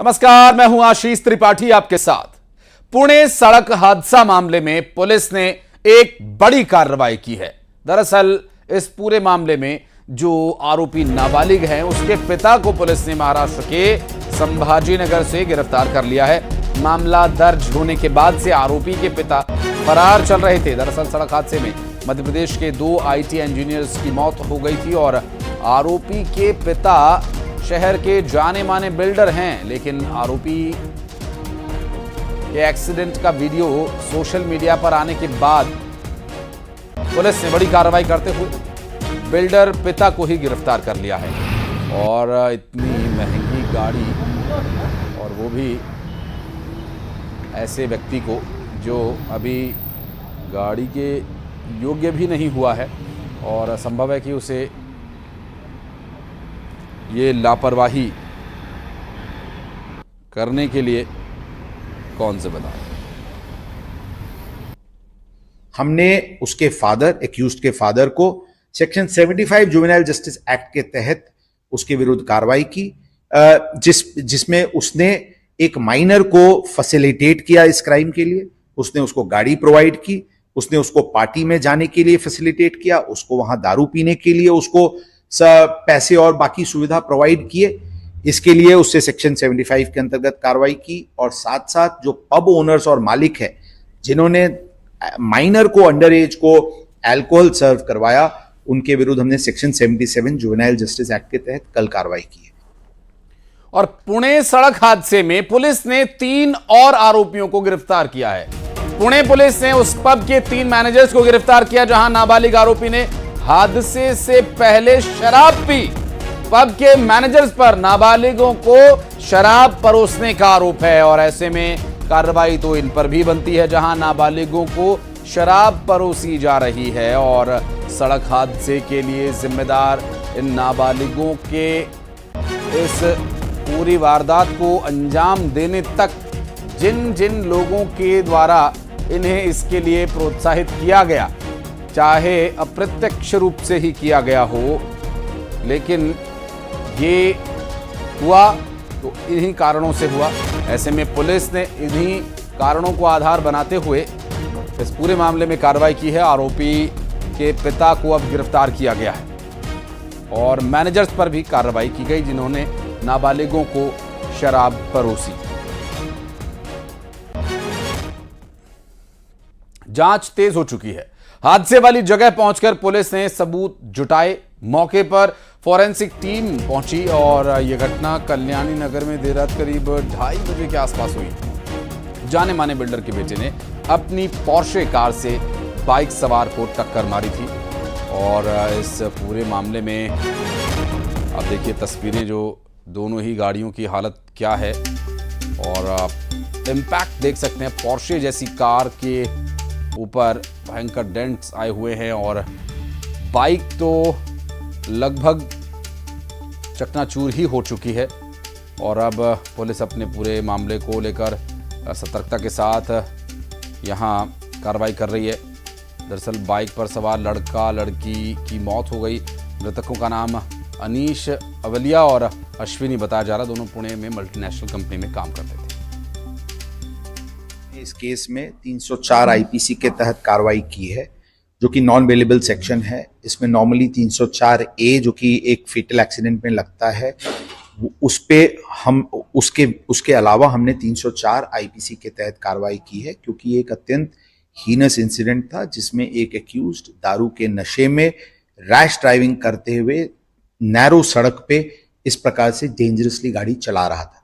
नमस्कार, मैं हूं आशीष त्रिपाठी आपके साथ। पुणे सड़क हादसा मामले में पुलिस ने एक बड़ी कार्रवाई की है। दरअसल इस पूरे मामले में जो आरोपी नाबालिग हैं उसके पिता को पुलिस ने महाराष्ट्र के संभाजीनगर से गिरफ्तार कर लिया है। मामला दर्ज होने के बाद से आरोपी के पिता फरार चल रहे थे। दरअसल सड़क हादसे में मध्य प्रदेश के 2 IT इंजीनियर्स की मौत हो गई थी और आरोपी के पिता शहर के जाने माने बिल्डर हैं, लेकिन आरोपी के एक्सीडेंट का वीडियो सोशल मीडिया पर आने के बाद पुलिस ने बड़ी कार्रवाई करते हुए बिल्डर पिता को ही गिरफ्तार कर लिया है। और इतनी महंगी गाड़ी, और वो भी ऐसे व्यक्ति को जो अभी गाड़ी के योग्य भी नहीं हुआ है, और संभव है कि उसे ये लापरवाही करने के लिए कौन से बता। हमने उसके फादर, एक्यूज्ड के फादर को सेक्शन 75 जुवेनाइल जस्टिस एक्ट के तहत उसके विरुद्ध कार्रवाई की, जिसमें उसने एक माइनर को फैसिलिटेट किया इस क्राइम के लिए। उसने उसको गाड़ी प्रोवाइड की, उसने उसको पार्टी में जाने के लिए फैसिलिटेट किया, उसको वहां दारू पीने के लिए उसको पैसे और बाकी सुविधा प्रोवाइड किए। इसके लिए उससे सेक्शन 75 के अंतर्गत कार्रवाई की। और साथ साथ जो पब ओनर्स और मालिक है जिन्होंने माइनर को, अंडर एज को अल्कोहल सर्व करवाया, उनके विरुद्ध हमने सेक्शन 77 जुवेनाइल जस्टिस एक्ट के तहत कल कार्रवाई की है। और पुणे सड़क हादसे में पुलिस ने 3 और आरोपियों को गिरफ्तार किया है। पुणे पुलिस ने उस पब के 3 मैनेजर्स को गिरफ्तार किया जहां नाबालिग आरोपी ने हादसे से पहले शराब पी। पब के मैनेजर्स पर नाबालिगों को शराब परोसने का आरोप है, और ऐसे में कार्रवाई तो इन पर भी बनती है जहां नाबालिगों को शराब परोसी जा रही है। और सड़क हादसे के लिए जिम्मेदार इन नाबालिगों के इस पूरी वारदात को अंजाम देने तक जिन जिन लोगों के द्वारा इन्हें इसके लिए प्रोत्साहित किया गया, चाहे अप्रत्यक्ष रूप से ही किया गया हो, लेकिन ये हुआ तो इन्हीं कारणों से हुआ। ऐसे में पुलिस ने इन्हीं कारणों को आधार बनाते हुए इस पूरे मामले में कार्रवाई की है। आरोपी के पिता को अब गिरफ्तार किया गया है और मैनेजर्स पर भी कार्रवाई की गई जिन्होंने नाबालिगों को शराब परोसी। जांच तेज हो चुकी है। हादसे वाली जगह पहुंचकर पुलिस ने सबूत जुटाए। मौके पर फॉरेंसिक टीम पहुंची और यह घटना कल्याणी नगर में देर रात करीब 2:30 बजे के आसपास हुई। जाने माने बिल्डर के बेटे ने अपनी पोर्शे कार से बाइक सवार को टक्कर मारी थी। और इस पूरे मामले में अब देखिए तस्वीरें, जो दोनों ही गाड़ियों की हालत क्या है, और आप इम्पैक्ट देख सकते हैं। पोर्शे जैसी कार के ऊपर भयंकर डेंट्स आए हुए हैं और बाइक तो लगभग चकनाचूर ही हो चुकी है। और अब पुलिस अपने पूरे मामले को लेकर सतर्कता के साथ यहां कार्रवाई कर रही है। दरअसल बाइक पर सवार लड़का लड़की की मौत हो गई। मृतकों का नाम अनीश अवलिया और अश्विनी बताया जा रहा। दोनों पुणे में मल्टीनेशनल कंपनी में काम करते थे। इस केस में 304 IPC के तहत कार्रवाई की है, जो कि नॉन बेलेबल सेक्शन है। इसमें नॉर्मली 304A जो कि एक फेटल एक्सीडेंट में लगता है, उस पे हम उसके अलावा हमने 304 IPC के तहत कार्रवाई की है, क्योंकि ये एक अत्यंत हीनस इंसिडेंट था जिसमें एक एक्यूज्ड दारू के नशे में रैश ड्राइविंग करते हुए नैरो सड़क पे इस प्रकार से डेंजरसली गाड़ी चला रहा था।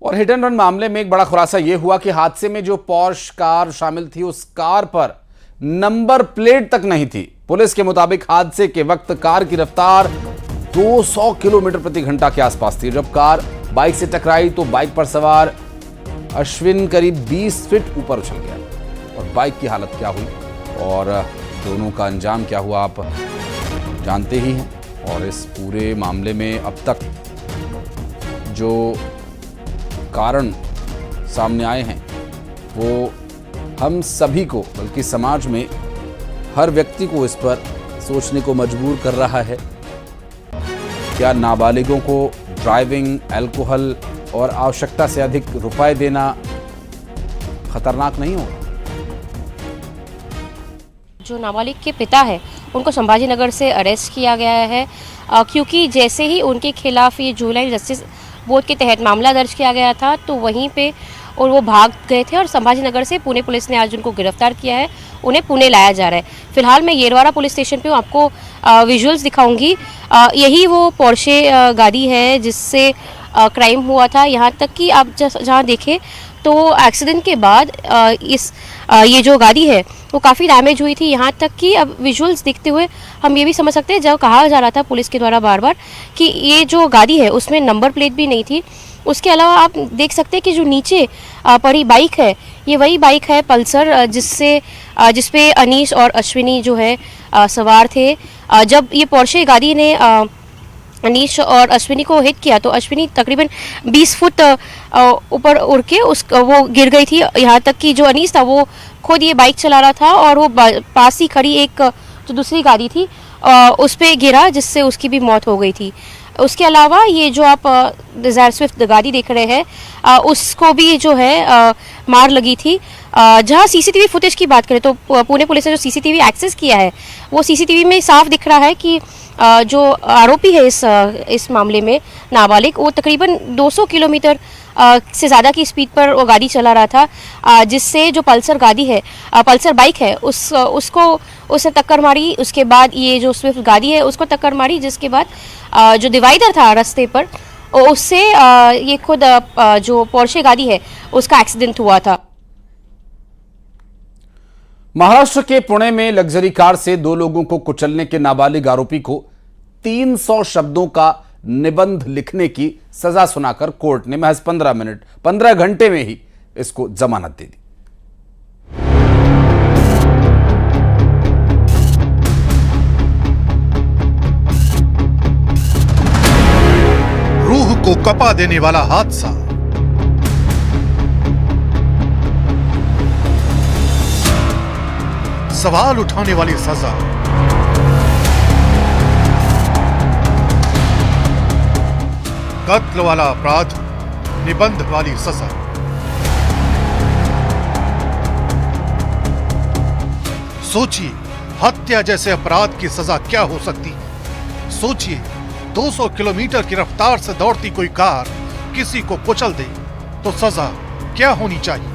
और हिट एंड रन मामले में एक बड़ा खुलासा यह हुआ कि हादसे में जो पॉर्श कार शामिल थी उस कार पर नंबर प्लेट तक नहीं थी। पुलिस के मुताबिक हादसे के वक्त कार की रफ्तार 200 किलोमीटर प्रति घंटा के आसपास थी। जब कार बाइक से टकराई तो बाइक पर सवार अश्विन करीब 20 फीट ऊपर उछल गया। और बाइक की हालत क्या हुई और दोनों का अंजाम क्या हुआ आप जानते ही हैं। और इस पूरे मामले में अब तक जो कारण सामने आए हैं वो हम सभी को, बल्कि समाज में हर व्यक्ति को इस पर सोचने को मजबूर कर रहा है। क्या नाबालिगों को ड्राइविंग, अल्कोहल और आवश्यकता से अधिक रुपए देना खतरनाक नहीं होगा? जो नाबालिग के पिता है उनको संभाजी नगर से अरेस्ट किया गया है क्योंकि जैसे ही उनके खिलाफ ये जुवेनाइल जस्टिस बोर्ड के तहत मामला दर्ज किया गया था तो वहीं पे और वो भाग गए थे और संभाजी नगर से पुणे पुलिस ने आज उनको गिरफ्तार किया है। उन्हें पुणे लाया जा रहा है। फिलहाल मैं येरवाड़ा पुलिस स्टेशन पे हूँ, आपको विजुअल्स दिखाऊंगी। यही वो पोर्शे गाड़ी है जिससे क्राइम हुआ था। यहाँ तक कि आप जहाँ देखें तो एक्सीडेंट के बाद ये जो गाड़ी है वो काफ़ी डैमेज हुई थी। यहाँ तक कि अब विजुअल्स देखते हुए हम ये भी समझ सकते हैं, जब कहा जा रहा था पुलिस के द्वारा बार बार कि ये जो गाड़ी है उसमें नंबर प्लेट भी नहीं थी। उसके अलावा आप देख सकते हैं कि जो नीचे पड़ी बाइक है ये वही बाइक है पल्सर जिसपे अनीश और अश्विनी जो है सवार थे। जब ये पोर्शे गाड़ी ने अनीश और अश्विनी को हिट किया तो अश्विनी तकरीबन 20 फुट ऊपर उड़ के वो गिर गई थी। यहाँ तक कि जो अनीश था वो खुद ये बाइक चला रहा था और वो पास ही खड़ी एक जो दूसरी गाड़ी थी उस पर गिरा जिससे उसकी भी मौत हो गई थी। उसके अलावा ये जो आप डिज़ायर स्विफ्ट गाड़ी देख रहे हैं उसको भी जो है मार लगी थी। जहाँ सीसीटीवी फुटेज की बात करें तो पुणे पुलिस ने जो सीसीटीवी एक्सेस किया है वो सीसीटीवी में साफ दिख रहा है कि जो आरोपी है इस मामले में नाबालिग वो तकरीबन 200 किलोमीटर से ज़्यादा की स्पीड पर वो गाड़ी चला रहा था जिससे जो पल्सर गाड़ी है पल्सर बाइक है उसको उसने टक्कर मारी। उसके बाद ये जो स्विफ्ट गाड़ी है उसको टक्कर मारी जिसके बाद जो डिवाइडर था रास्ते पर उससे ये खुद जो पोर्शे गाड़ी है उसका एक्सीडेंट हुआ था। महाराष्ट्र के पुणे में लग्जरी कार से 2 लोगों को कुचलने के नाबालिग आरोपी को 300 शब्दों का निबंध लिखने की सजा सुनाकर कोर्ट ने महज 15 घंटे में ही इसको जमानत दे दी। रूह को कपा देने वाला हादसा, सवाल उठाने वाली सजा, कत्ल वाला अपराध, निबंध वाली सजा। सोचिए हत्या जैसे अपराध की सजा क्या हो सकती है। सोचिए 200 किलोमीटर की रफ्तार से दौड़ती कोई कार किसी को कुचल दे तो सजा क्या होनी चाहिए।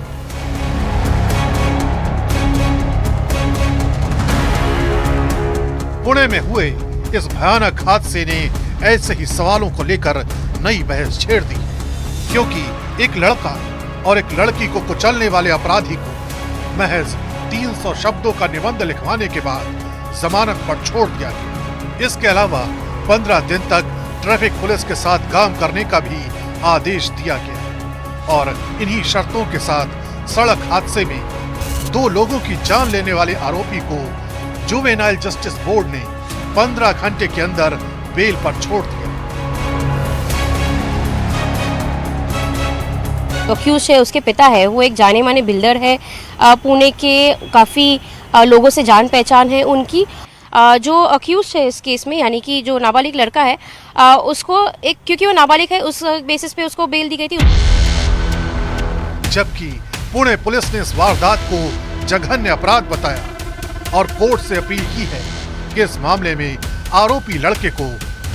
पुणे में हुए इस भयानक हादसे ने ऐसे ही सवालों को लेकर नई बहस छेड़ दी, क्योंकि एक लड़का और एक लड़की को कुचलने वाले अपराधी को महज 300 शब्दों का निबंध लिखवाने के बाद जमानत पर छोड़ दिया गया। इसके अलावा 15 दिन तक ट्रैफिक पुलिस के साथ काम करने का भी आदेश दिया गया और इन्हीं शर्तों के साथ सड़क हादसे में 2 लोगों की जान लेने वाले आरोपी को जुवेनाइल जस्टिस बोर्ड ने 15 घंटे के अंदर बेल पर छोड़ दिया। अक्यूज है उसके पिता है वो एक जाने माने बिल्डर है। पुणे के काफ़ी लोगों से जान पहचान है उनकी। जो अक्यूज है इस केस में यानी कि जो नाबालिग लड़का है उसको एक क्योंकि वो नाबालिग है उस बेसिस पे उसको बेल दी गई थी। जबकि पुणे पुलिस ने इस वारदात को जघन्य अपराध बताया और कोर्ट से अपील की है कि इस मामले में आरोपी लड़के को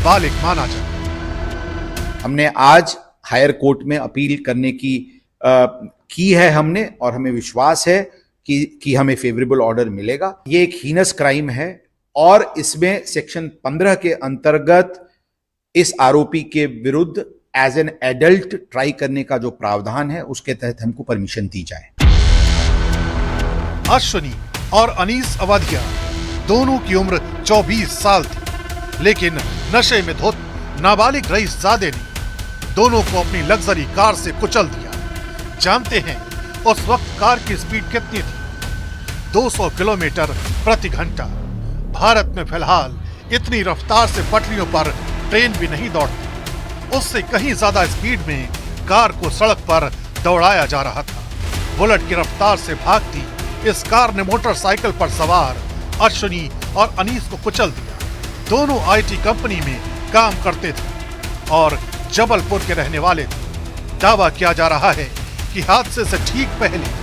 बालिग माना जाए। हमने आज हायर कोर्ट में अपील करने की है हमने, और हमें विश्वास है कि हमें फेवरेबल ऑर्डर मिलेगा। ये एक हीनस क्राइम है और इसमें सेक्शन 15 के अंतर्गत इस आरोपी के विरुद्ध एज एन एडल्ट ट्राई करने का जो प्रावधान है उसके तहत हमको परमिशन दी जाए। अश्विनी और अनीस अवाधिया दोनों की उम्र 24 साल थी, लेकिन नशे में धुत नाबालिग रईसजादे ने दोनों को अपनी लग्जरी कार से कुचल दिया। जानते हैं उस वक्त कार की स्पीड कितनी थी? 200 किलोमीटर प्रति घंटा। भारत में फिलहाल इतनी रफ्तार से पटरियों पर ट्रेन भी नहीं दौड़ती। उससे कहीं ज्यादा स्पीड में कार को सड़क पर दौड़ाया जा रहा था। बुलेट की रफ्तार से भागती इस कार ने मोटरसाइकिल पर सवार अश्विनी और अनीस को कुचल दिया। दोनों आईटी कंपनी में काम करते थे और जबलपुर के रहने वाले थे। दावा किया जा रहा है कि हादसे से ठीक पहले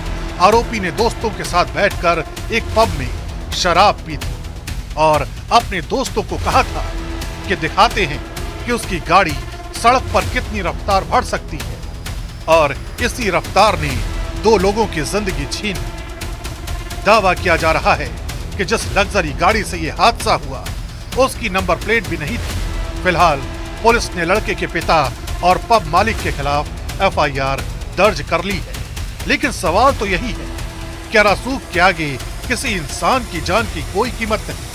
आरोपी ने दोस्तों के साथ बैठकर एक पब में शराब पी थी और अपने दोस्तों को कहा था कि दिखाते हैं कि उसकी गाड़ी सड़क पर कितनी रफ्तार बढ़ सकती है, और इसी रफ्तार ने 2 लोगों की जिंदगी छीन ली। दावा किया जा रहा है कि जिस लग्जरी गाड़ी से यह हादसा हुआ उसकी नंबर प्लेट भी नहीं थी। फिलहाल पुलिस ने लड़के के पिता और पब मालिक के खिलाफ एफआईआर दर्ज कर ली है। लेकिन सवाल तो यही है, क्या रसूख के आगे किसी इंसान की जान की कोई कीमत नहीं?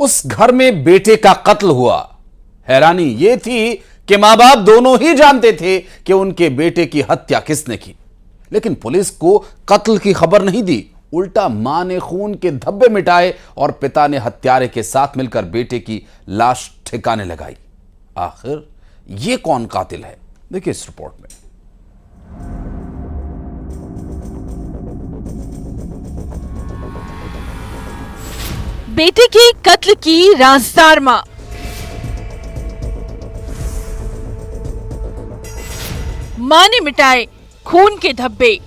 उस घर में बेटे का कत्ल हुआ। हैरानी यह थी कि मां बाप दोनों ही जानते थे कि उनके बेटे की हत्या किसने की, लेकिन पुलिस को कत्ल की खबर नहीं दी। उल्टा मां ने खून के धब्बे मिटाए और पिता ने हत्यारे के साथ मिलकर बेटे की लाश ठिकाने लगाई। आखिर यह कौन कातिल है, देखिए इस रिपोर्ट में। बेटे के कत्ल की राजदार मां। मां ने मिटाए खून के धब्बे,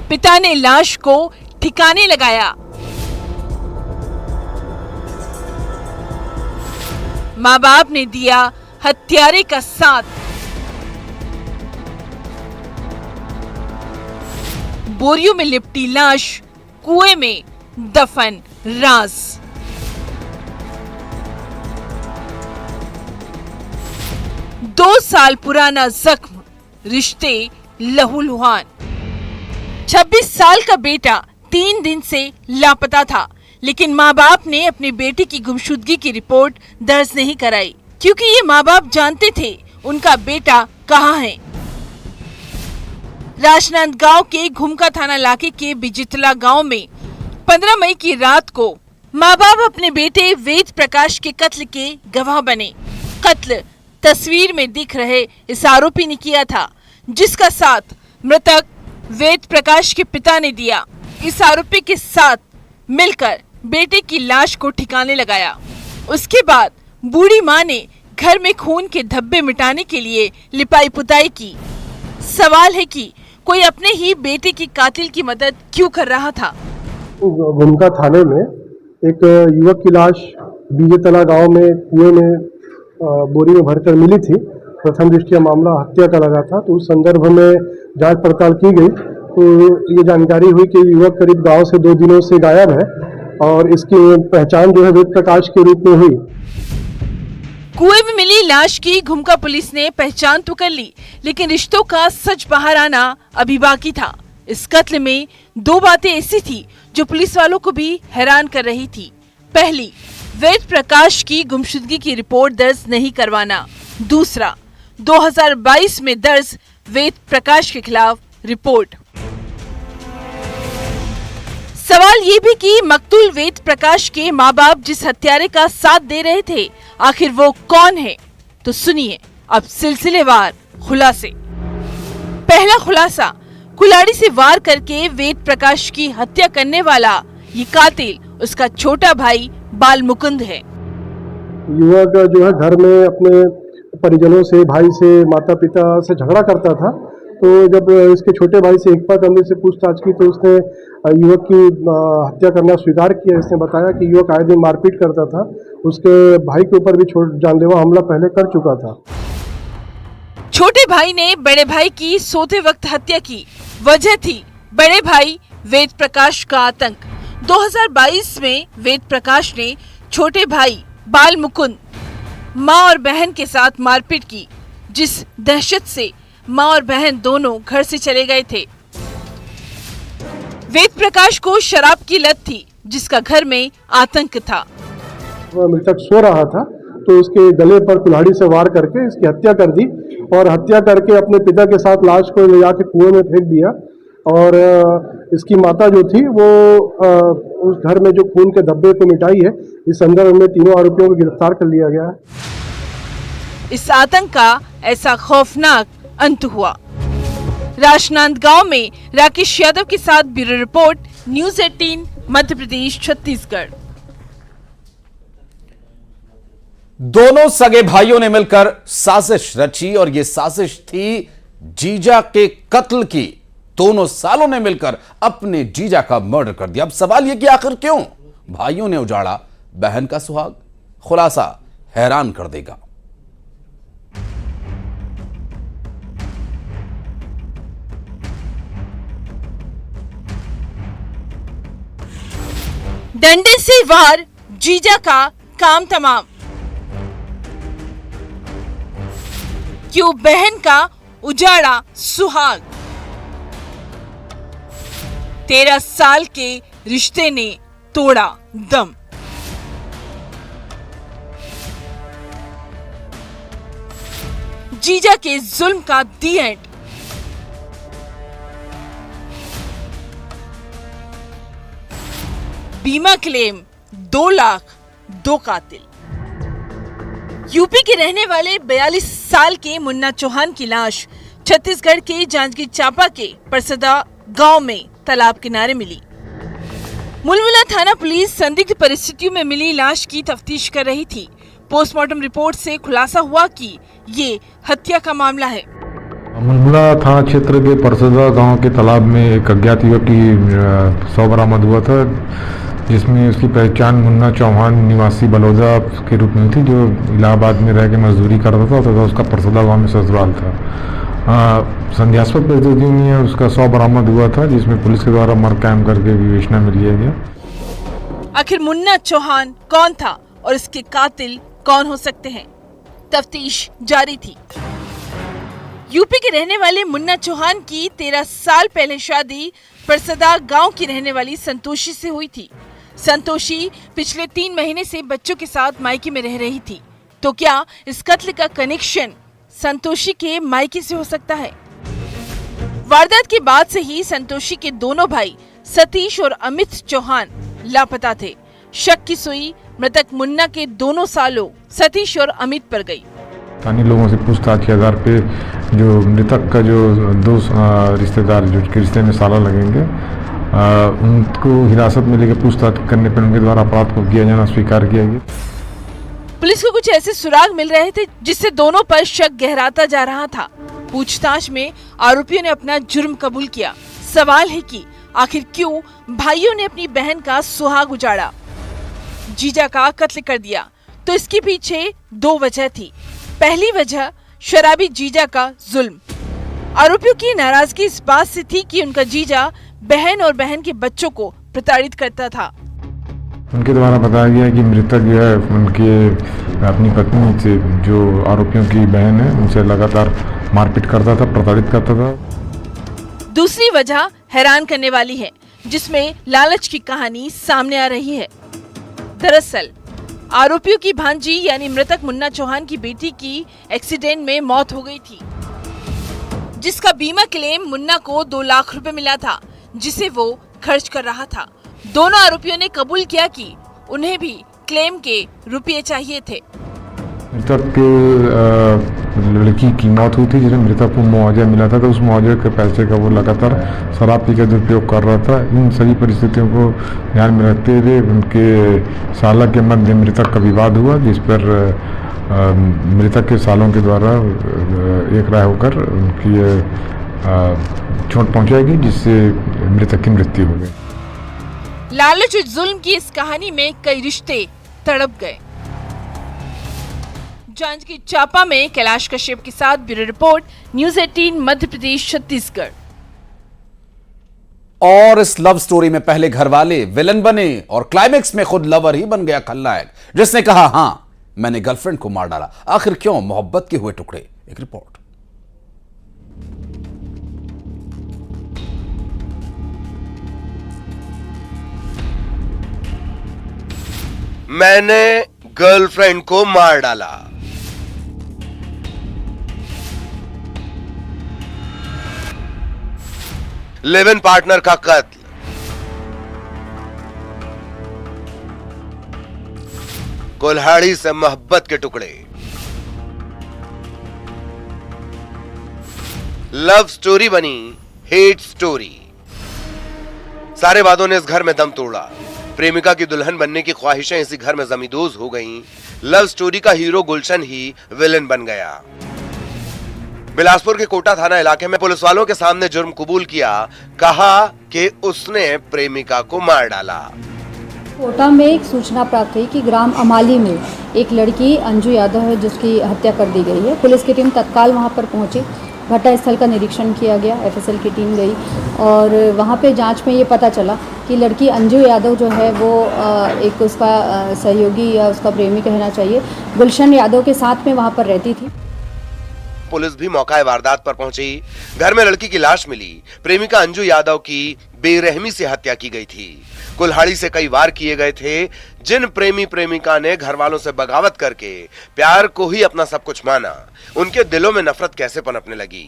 पिता ने लाश को ठिकाने लगाया। मां बाप ने दिया हत्यारे का साथ। बोरियों में लिपटी लाश कुएं में दफन, राज। दो साल पुराना जख्म, रिश्ते लहूलुहान। 26 साल का बेटा 3 दिन से लापता था, लेकिन माँ बाप ने अपने बेटे की गुमशुदगी की रिपोर्ट दर्ज नहीं कराई, क्योंकि ये माँ बाप जानते थे उनका बेटा कहाँ है। राजनांदगांव के घुमका थाना इलाके के बिजितला गांव में 15 मई की रात को माँ बाप अपने बेटे वेद प्रकाश के कत्ल के गवाह बने। कत्ल तस्वीर में दिख रहे इस आरोपी ने किया था, जिसका साथ मृतक वेद प्रकाश के पिता ने दिया। इस आरोपी के साथ मिलकर बेटे की लाश को ठिकाने लगाया। उसके बाद बूढ़ी मां ने घर में खून के धब्बे मिटाने के लिए लिपाई पुताई की। सवाल है कि कोई अपने ही बेटे की कातिल की मदद क्यों कर रहा था। घुमका थाने में एक युवक की लाश बीजेतला गांव में कुएं में बोरी में भरकर मिली थी। प्रथम दृष्टया मामला हत्या का लगा था, तो उस संदर्भ में जांच पड़ताल की गई तो ये जानकारी हुई कि युवक करीब गांव से 2 दिनों से गायब है और इसकी पहचान जो है वेद प्रकाश के रूप में हुई। कुएं में मिली लाश की घुमका पुलिस ने पहचान तो कर ली, लेकिन रिश्तों का सच बाहर आना अभी बाकी था। इस कत्ल में 2 बातें ऐसी थी जो पुलिस वालों को भी हैरान कर रही थी। पहली, वेद प्रकाश की गुमशुदगी की रिपोर्ट दर्ज नहीं करवाना। दूसरा, 2022 में दर्ज वेद प्रकाश के खिलाफ रिपोर्ट। सवाल ये भी कि मकतूल वेद प्रकाश के माँ बाप जिस हत्यारे का साथ दे रहे थे, आखिर वो कौन है? तो सुनिए अब सिलसिलेवार खुलासे। पहला खुलासा, कुल्हाड़ी से वार करके वेद प्रकाश की हत्या करने वाला ये कातिल उसका छोटा भाई बाल मुकुंद है। युवक जो है घर में अपने परिजनों से, भाई से, माता पिता से झगड़ा करता था, तो जब इसके छोटे भाई से हिकमत अमली से पूछताछ की तो उसने युवक की हत्या करना स्वीकार किया। इसने बताया कि युवक आए दिन मारपीट करता था, उसके भाई के ऊपर भी जानलेवा हमला पहले कर चुका था। छोटे भाई ने बड़े भाई की सोते वक्त हत्या की। वजह थी बड़े भाई वेद प्रकाश का आतंक। 2022 में वेद प्रकाश ने छोटे भाई बाल मुकुंद, माँ और बहन के साथ मारपीट की, जिस दहशत से माँ और बहन दोनों घर से चले गए थे। वेद प्रकाश को शराब की लत थी, जिसका घर में आतंक था। वह मृतक सो रहा था तो उसके गले पर कुल्हाड़ी से वार करके इसकी हत्या कर दी और हत्या करके अपने पिता के साथ लाश को ले जाके कुएं में फेंक दिया। और इसकी माता जो थी वो उस घर में जो खून के धब्बे को मिटाई है। इस संदर्भ में तीनों आरोपियों को गिरफ्तार कर लिया गया है। इस आतंक का ऐसा खौफनाक अंत हुआ। राजनांदगांव में राकेश यादव के साथ bureau report, news 18 Madhya Pradesh Chhattisgarh. दोनों सगे भाइयों ने मिलकर साजिश रची और यह साजिश थी जीजा के कत्ल की। दोनों सालों ने मिलकर अपने जीजा का मर्डर कर दिया। अब सवाल यह कि आखिर क्यों भाइयों ने उजाड़ा बहन का सुहाग? खुलासा हैरान कर देगा। डंडे से वार, जीजा का काम तमाम। क्यों बहन का उजाड़ा सुहाग? 13 साल के रिश्ते ने तोड़ा दम। जीजा के जुल्म का दी एंड। बीमा क्लेम 2 लाख, 2 कातिल। यूपी के रहने वाले 42 साल के मुन्ना चौहान की लाश छत्तीसगढ़ के जांजगीर चांपा के परसदा गांव में तालाब किनारे मिली। मुलमुला थाना पुलिस संदिग्ध परिस्थितियों में मिली लाश की तफ्तीश कर रही थी। पोस्टमार्टम रिपोर्ट से खुलासा हुआ कि ये हत्या का मामला है। मुलमुला थाना क्षेत्र के परसदा गांव के तालाब में एक अज्ञात युवक की शव बरामद हुआ था, जिसमें उसकी पहचान मुन्ना चौहान निवासी बलौदा के रूप में थी, जो इलाहाबाद में रह के मजदूरी करता था तथा उसका परसदा गांव में ससुराल था। संदेहास्पद परिस्थितियों में उसका शव बरामद हुआ था, जिसमें पुलिस के द्वारा मर्ग कायम करके विवेचना में लिया गया। आखिर मुन्ना चौहान कौन था और इसके कातिल कौन हो सकते हैं? तफ्तीश जारी थी। यूपी के रहने वाले मुन्ना चौहान की 13 साल पहले शादी परसदा गांव की रहने वाली संतोषी से हुई थी। संतोषी पिछले 3 महीने से बच्चों के साथ मायके में रह रही थी। तो क्या इस कत्ल का कनेक्शन संतोषी के मायके से हो सकता है? वारदात के बाद से ही संतोषी के दोनों भाई सतीश और अमित चौहान लापता थे। शक की सुई मृतक मुन्ना के दोनों सालों सतीश और अमित पर गई। स्थानीय लोगों से पूछताछ के आधार पे जो मृतक का जो 2 रिश्तेदार जो के रिश्ते में साला लगेंगे, उनको हिरासत में लेकर पूछताछ करने पर उनके द्वारा अपराध को किया जाना स्वीकार किया गया। पुलिस को कुछ ऐसे सुराग मिल रहे थे जिससे दोनों पर शक गहराता जा रहा था। पूछताछ में आरोपियों ने अपना जुर्म कबूल किया। सवाल है कि आखिर क्यों भाइयों ने अपनी बहन का सुहाग उजाड़ा, जीजा का कत्ल कर दिया? तो इसके पीछे 2 वजह थी। पहली वजह शराबी जीजा का जुल्म। आरोपियों की नाराजगी इस बात से थी कि उनका जीजा बहन और बहन के बच्चों को प्रताड़ित करता था। उनके द्वारा बताया गया कि मृतक जो है उनके अपनी पत्नी से, जो आरोपियों की बहन है, उनसे लगातार मारपीट करता था, प्रताड़ित करता था। दूसरी वजह हैरान करने वाली है, जिसमें लालच की कहानी सामने आ रही है। दरअसल आरोपियों की भांजी यानी मृतक मुन्ना चौहान की बेटी की एक्सीडेंट में मौत हो गई थी, जिसका बीमा क्लेम मुन्ना को 2 लाख रुपए मिला था, जिसे वो खर्च कर रहा था। दोनों आरोपियों ने कबूल किया कि उन्हें भी क्लेम के रुपये चाहिए थे। मृतक लड़की की मौत हुई थी, जिसमें मृतक को मुआवजा मिला था, तो उस मुआवजे के पैसे का वो लगातार शराब पी का दुरुपयोग कर रहा था। इन सभी परिस्थितियों को ध्यान में रखते हुए उनके साला के मध्य मृतक का विवाद हुआ, जिस पर मृतक के सालों के द्वारा एक राय होकर उनकी चोट पहुंचाई गई, जिससे मृतक की मृत्यु हो गई। लालच और जुल्म की इस कहानी में कई रिश्ते तड़प गए। जांजगीर चांपा में कैलाश कश्यप के साथ bureau report, news 18 Madhya Pradesh Chhattisgarh. और इस लव स्टोरी में पहले घरवाले विलन बने और क्लाइमेक्स में खुद लवर ही बन गया खलनायक, जिसने कहा हां मैंने गर्लफ्रेंड को मार डाला। आखिर क्यों मोहब्बत के हुए टुकड़े? एक रिपोर्ट। मैंने गर्लफ्रेंड को मार डाला। लिव इन पार्टनर का कत्ल। कुल्हाड़ी से मोहब्बत के टुकड़े। लव स्टोरी बनी हेट स्टोरी। सारे वादों ने इस घर में दम तोड़ा। प्रेमिका की दुल्हन बनने की ख्वाहिशें इसी घर में जमींदोज हो गईं। लव स्टोरी का हीरो गुलशन ही विलेन बन गया। बिलासपुर के कोटा थाना इलाके में पुलिस वालों के सामने जुर्म कबूल किया, कहा कि उसने प्रेमिका को मार डाला। कोटा में एक सूचना प्राप्त हुई कि ग्राम अमाली में एक लड़की अंजू यादव है जिसकी हत्या कर दी गई है। पुलिस की टीम तत्काल वहां पर पहुंची, घटनास्थल का निरीक्षण किया गया, एफएसएल की टीम गई और वहां पे जांच में ये पता चला कि लड़की अंजू यादव जो है वो एक उसका सहयोगी या उसका प्रेमी कहना चाहिए गुलशन यादव के साथ में वहां पर रहती थी। पुलिस भी मौका वारदात पर पहुंची। घर में लड़की की लाश मिली। प्रेमिका अंजू यादव की बेरहमी से हत्या की गई थी। कुल्हाड़ी से कई वार किए गए थे। जिन प्रेमी प्रेमिका ने घर वालों से बगावत करके प्यार को ही अपना सब कुछ माना, उनके दिलों में नफरत कैसे पनपने लगी।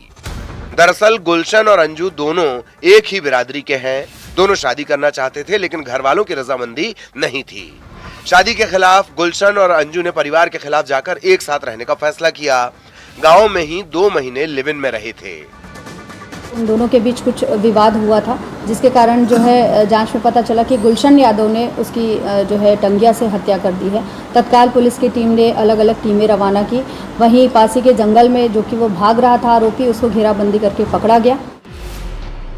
दरअसल गुलशन और अंजू दोनों एक ही बिरादरी के हैं। दोनों शादी करना चाहते थे, लेकिन घर वालों की रजामंदी नहीं थी। शादी के खिलाफ गुलशन और अंजू ने परिवार के खिलाफ जाकर एक साथ रहने का फैसला किया। गांव में ही 2 महीने लिव इन में रहे थे। उन दोनों के बीच कुछ विवाद हुआ था, जिसके कारण जो है जांच में पता चला कि गुलशन यादव ने उसकी जो है टंगिया से हत्या कर दी है। तत्काल पुलिस की टीम ने अलग अलग टीमें रवाना की। वहीं पासी के जंगल में जो कि वो भाग रहा था आरोपी, उसको घेराबंदी करके पकड़ा गया।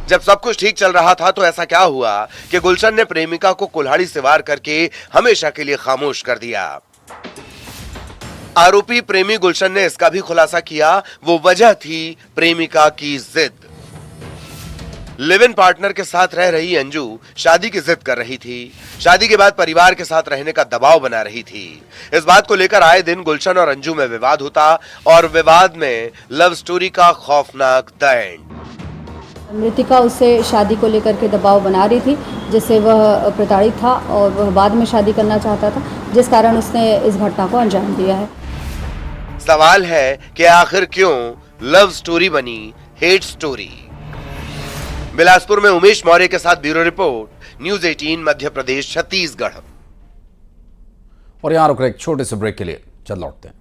जब सब कुछ ठीक चल रहा था तो ऐसा क्या हुआ कि गुलशन ने प्रेमिका को कुल्हाड़ी से वार करके हमेशा के लिए खामोश कर दिया। आरोपी प्रेमी गुलशन ने इसका भी खुलासा किया। वो वजह थी प्रेमिका की जिद। लिव इन पार्टनर के साथ रह रही अंजू शादी की जिद कर रही थी। शादी के बाद परिवार के साथ रहने का दबाव बना रही थी। इस बात को लेकर आए दिन गुलशन और अंजू में विवाद होता और विवाद में लव स्टोरी का खौफनाक द एंड। मृतिका उससे शादी को लेकर के दबाव बना रही थी, जिससे वह प्रताड़ित था और वह बाद में शादी करना चाहता था, जिस कारण उसने इस घटना को अंजाम दिया है। सवाल है कि आखिर क्यों लव स्टोरी बनी हेट स्टोरी। बिलासपुर में उमेश मौर्य के साथ bureau report, news 18 Madhya Pradesh Chhattisgarh. और यहां रुक रहे एक छोटे से ब्रेक के लिए, चल लौटते हैं।